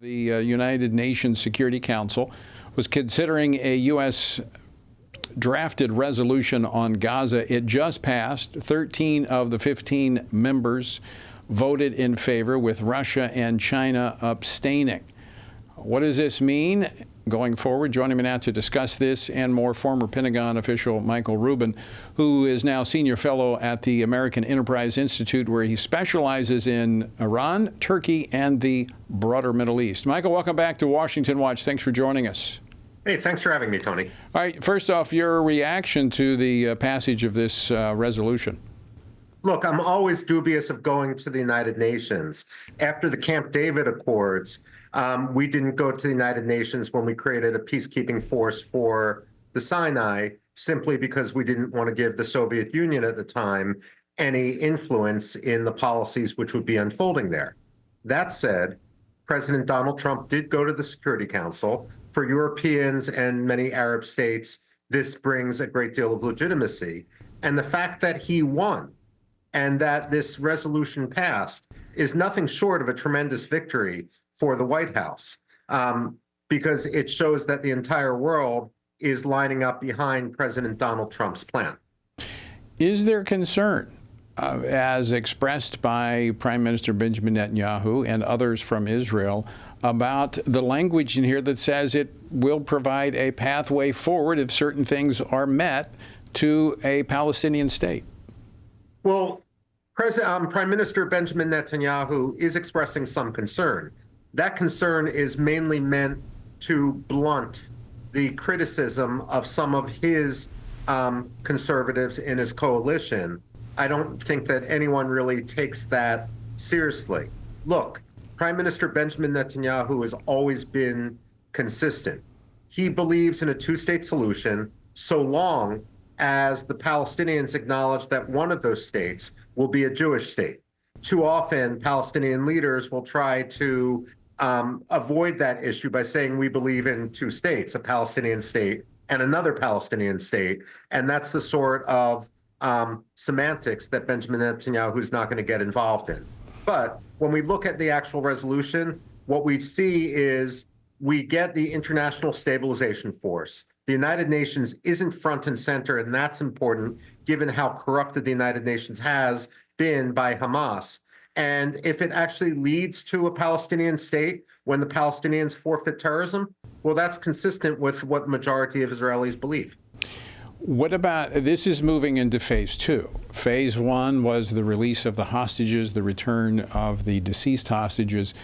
The United Nations Security Council was considering a U.S. drafted resolution on Gaza. It just passed. 13 of the 15 members voted in favor, with Russia and China abstaining. What does this mean going forward? Joining me now to discuss this and more, former Pentagon official Michael Rubin, who is now senior fellow at the American Enterprise Institute, where he specializes in Iran, Turkey, and the broader Middle East. Michael, welcome back to Washington Watch. Thanks for joining us. Hey, thanks for having me, Tony. All right, first off, your reaction to the passage of this resolution. Look, I'm always dubious of going to the United Nations. After the Camp David Accords, we didn't go to the United Nations when we created a peacekeeping force for the Sinai, simply because we didn't want to give the Soviet Union at the time any influence in the policies which would be unfolding there. That said, President Donald Trump did go to the Security Council. For Europeans and many Arab states, this brings a great deal of legitimacy. And the fact that he won and that this resolution passed is nothing short of a tremendous victory for the White House, because it shows that the entire world is lining up behind President Donald Trump's plan. Is there concern, as expressed by Prime Minister Benjamin Netanyahu and others from Israel, about the language in here that says it will provide a pathway forward if certain things are met to a Palestinian state? Well, Prime Minister Benjamin Netanyahu is expressing some concern. That concern is mainly meant to blunt the criticism of some of his conservatives in his coalition. I don't think that anyone really takes that seriously. Look, Prime Minister Benjamin Netanyahu has always been consistent. He believes in a two-state solution so long as the Palestinians acknowledge that one of those states will be a Jewish state. Too often, Palestinian leaders will try to avoid that issue by saying we believe in two states, a Palestinian state and another Palestinian state. And that's the sort of semantics that Benjamin Netanyahu is not going to get involved in. But when we look at the actual resolution, what we see is we get the International Stabilization Force. The United Nations isn't front and center, and that's important given how corrupted the United Nations has been by Hamas. And if it actually leads to a Palestinian state when the Palestinians forfeit terrorism, well, that's consistent with what the majority of Israelis believe. What about, this is moving into phase two. Phase one was the release of the hostages, the return of the deceased hostages,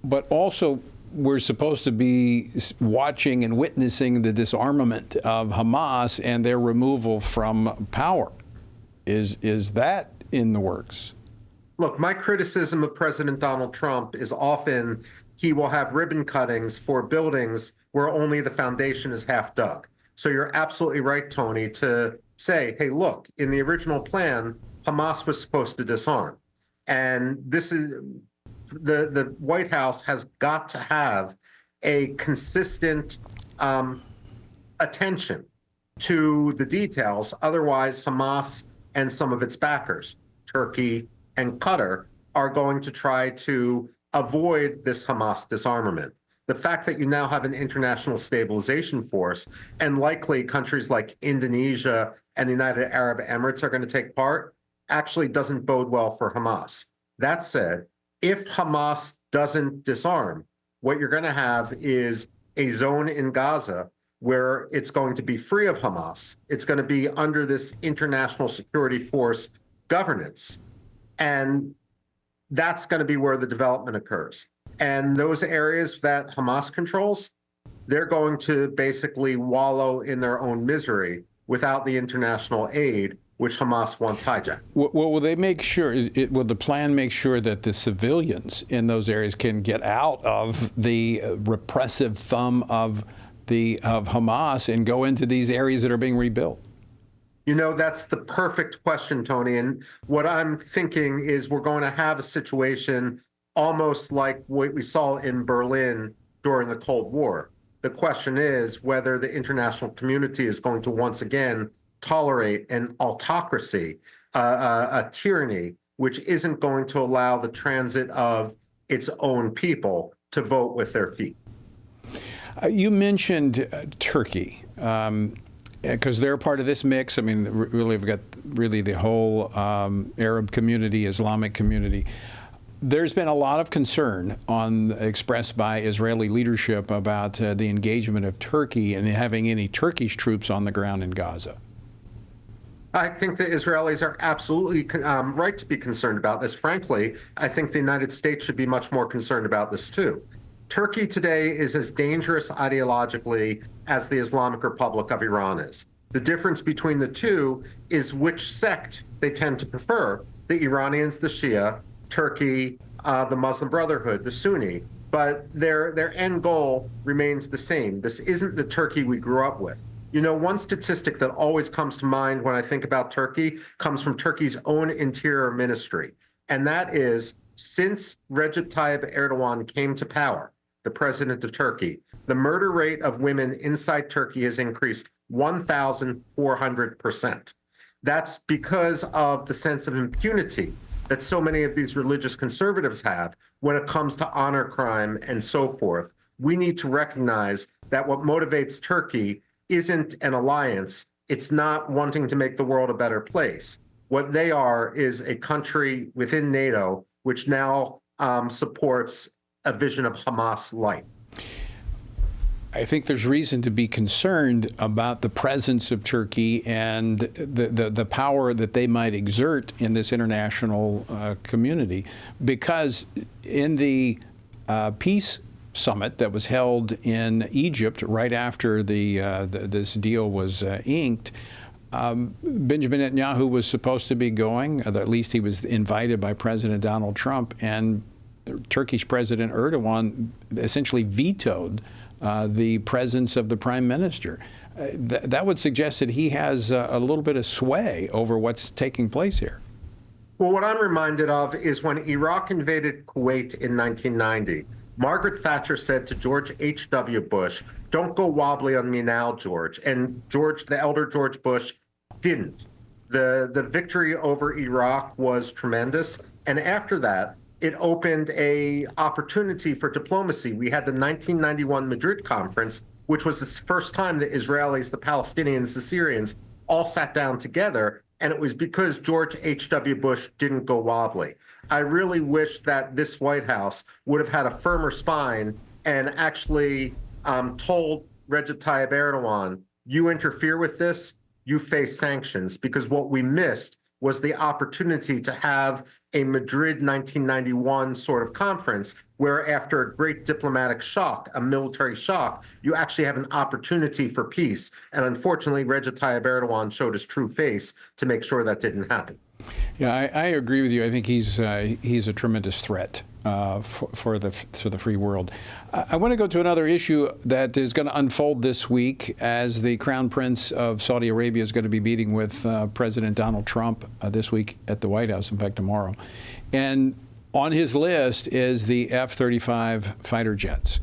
but also we're supposed to be watching and witnessing the disarmament of Hamas and their removal from power. Is that in the works? Look, my criticism of President Donald Trump is often he will have ribbon cuttings for buildings where only the foundation is half dug. So you're absolutely right, Tony, to say, hey, look, in the original plan, Hamas was supposed to disarm. And this is the White House has got to have a consistent attention to the details. Otherwise, Hamas and some of its backers, Turkey and Qatar, are going to try to avoid this Hamas disarmament. The fact that you now have an international stabilization force and likely countries like Indonesia and the United Arab Emirates are going to take part actually doesn't bode well for Hamas. That said, if Hamas doesn't disarm, what you're going to have is a zone in Gaza where it's going to be free of Hamas. It's going to be under this international security force governance. And that's going to be where the development occurs. And those areas that Hamas controls, they're going to basically wallow in their own misery without the international aid, which Hamas wants hijacked. Well, will they make sure, will the plan make sure that the civilians in those areas can get out of the repressive thumb of Hamas and go into these areas that are being rebuilt? You know, that's the perfect question, Tony. And what I'm thinking is we're going to have a situation almost like what we saw in Berlin during the Cold War. The question is whether the international community is going to once again tolerate an autocracy, a tyranny, which isn't going to allow the transit of its own people to vote with their feet. You mentioned Turkey, because they're part of this mix. I mean, really, we've got the whole Arab community, Islamic community. There's been a lot of concern expressed by Israeli leadership about the engagement of Turkey and having any Turkish troops on the ground in Gaza. I think the Israelis are absolutely right to be concerned about this. Frankly, I think the United States should be much more concerned about this too. Turkey today is as dangerous ideologically as the Islamic Republic of Iran is. The difference between the two is which sect they tend to prefer. The Iranians, the Shia, Turkey, the Muslim Brotherhood, the Sunni. But their end goal remains the same. This isn't the Turkey we grew up with. You know, one statistic that always comes to mind when I think about Turkey comes from Turkey's own interior ministry. And that is, since Recep Tayyip Erdogan came to power, the president of Turkey, the murder rate of women inside Turkey has increased 1,400%. That's because of the sense of impunity that so many of these religious conservatives have when it comes to honor crime and so forth. We need to recognize that what motivates Turkey isn't an alliance. It's not wanting to make the world a better place. What they are is a country within NATO, which now supports a vision of Hamas light. I think there's reason to be concerned about the presence of Turkey and the power that they might exert in this international community, because in the peace summit that was held in Egypt right after this deal was inked, Benjamin Netanyahu was supposed to be going, at least he was invited by President Donald Trump, and Turkish President Erdogan essentially vetoed the presence of the prime minister. That would suggest that he has a little bit of sway over what's taking place here. Well, what I'm reminded of is when Iraq invaded Kuwait in 1990, Margaret Thatcher said to George H.W. Bush, "Don't go wobbly on me now, George." And the elder George Bush didn't. The victory over Iraq was tremendous. And after that, it opened an opportunity for diplomacy. We had the 1991 Madrid conference, which was the first time the Israelis, the Palestinians, the Syrians all sat down together. And it was because George H.W. Bush didn't go wobbly. I really wish that this White House would have had a firmer spine and actually told Recep Tayyip Erdogan, you interfere with this, you face sanctions, because what we missed was the opportunity to have a Madrid 1991 sort of conference where after a great diplomatic shock, a military shock, you actually have an opportunity for peace. And unfortunately, Recep Tayyip Erdogan showed his true face to make sure that didn't happen. Yeah, I agree with you. I think he's a tremendous threat for the free world. I want to go to another issue that is going to unfold this week as the Crown Prince of Saudi Arabia is going to be meeting with President Donald Trump this week at the White House, in fact, tomorrow. And on his list is the F-35 fighter jets.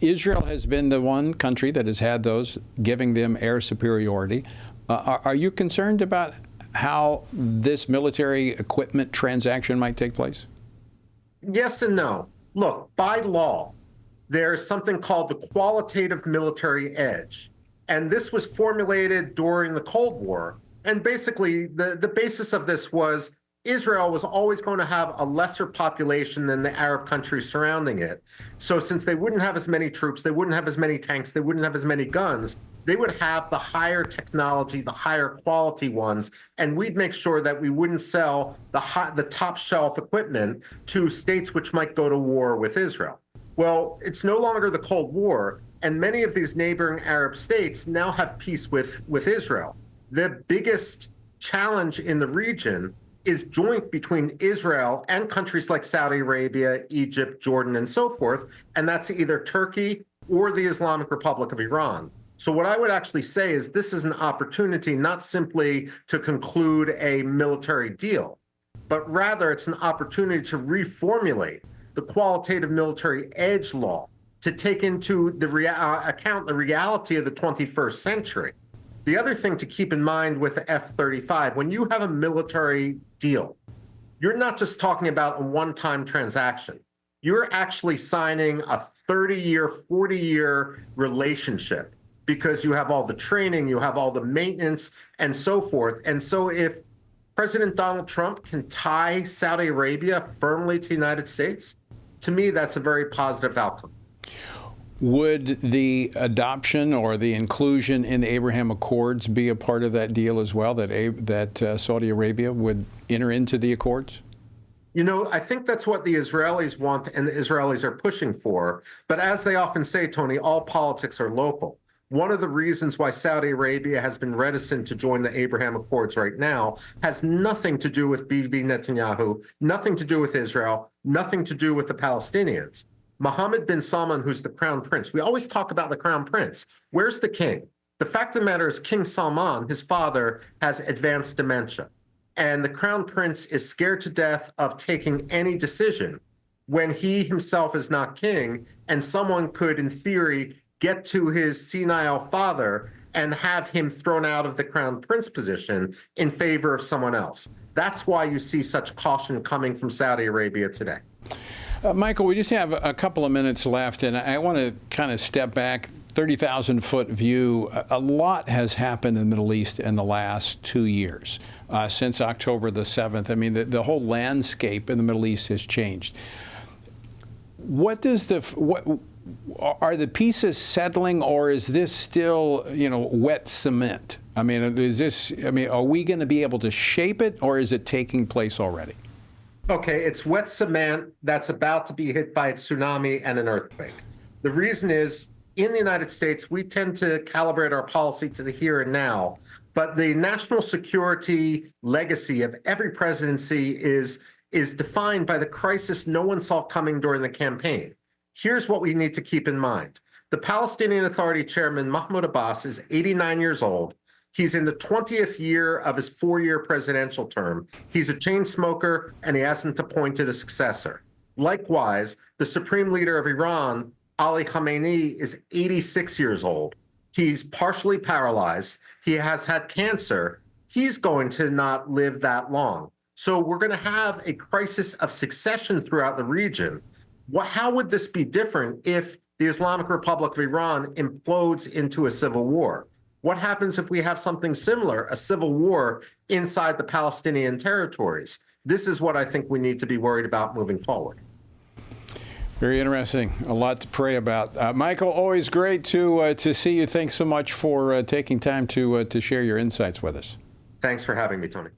Israel has been the one country that has had those, giving them air superiority. Are you concerned about how this military equipment transaction might take place? Yes and no. Look, by law, there's something called the qualitative military edge. And this was formulated during the Cold War. And basically, the basis of this was Israel was always going to have a lesser population than the Arab countries surrounding it. So since they wouldn't have as many troops, they wouldn't have as many tanks, they wouldn't have as many guns, they would have the higher technology, the higher quality ones, and we'd make sure that we wouldn't sell the top shelf equipment to states which might go to war with Israel. Well, it's no longer the Cold War, and many of these neighboring Arab states now have peace with Israel. The biggest challenge in the region is joint between Israel and countries like Saudi Arabia, Egypt, Jordan, and so forth, and that's either Turkey or the Islamic Republic of Iran. So what I would actually say is this is an opportunity not simply to conclude a military deal, but rather it's an opportunity to reformulate the qualitative military edge law to take into account the reality of the 21st century. The other thing to keep in mind with the F-35, when you have a military deal, you're not just talking about a one-time transaction. you're actually signing a 30-year, 40-year relationship because you have all the training, you have all the maintenance, and so forth. And so if President Donald Trump can tie Saudi Arabia firmly to the United States, to me, that's a very positive outcome. Would the adoption or the inclusion in the Abraham Accords be a part of that deal as well, that Saudi Arabia would enter into the Accords? You know, I think that's what the Israelis want and the Israelis are pushing for. But as they often say, Tony, all politics are local. One of the reasons why Saudi Arabia has been reticent to join the Abraham Accords right now has nothing to do with Bibi Netanyahu, nothing to do with Israel, nothing to do with the Palestinians. Mohammed bin Salman, who's the crown prince, we always talk about the crown prince. Where's the king? The fact of the matter is King Salman, his father, has advanced dementia. And the crown prince is scared to death of taking any decision when he himself is not king, and someone could, in theory, get to his senile father and have him thrown out of the crown prince position in favor of someone else. That's why you see such caution coming from Saudi Arabia today. Michael, we just have a couple of minutes left, and I want to kind of step back, 30,000-foot view. A lot has happened in the Middle East in the last 2 years, since October the 7th. I mean, the whole landscape in the Middle East has changed. What are the pieces settling, or is this still, wet cement? I mean, are we going to be able to shape it, or is it taking place already? Okay, it's wet cement that's about to be hit by a tsunami and an earthquake. The reason is, in the United States, we tend to calibrate our policy to the here and now, but the national security legacy of every presidency is defined by the crisis no one saw coming during the campaign. Here's what we need to keep in mind. The Palestinian Authority chairman, Mahmoud Abbas, is 89 years old. He's in the 20th year of his 4-year presidential term. He's a chain smoker, and he hasn't appointed a successor. Likewise, the supreme leader of Iran, Ali Khamenei, is 86 years old. He's partially paralyzed. He has had cancer. He's going to not live that long. So we're going to have a crisis of succession throughout the region. How would this be different if the Islamic Republic of Iran implodes into a civil war? What happens if we have something similar, a civil war inside the Palestinian territories? This is what I think we need to be worried about moving forward. Very interesting. A lot to pray about. Michael, always great to see you. Thanks so much for taking time to share your insights with us. Thanks for having me, Tony.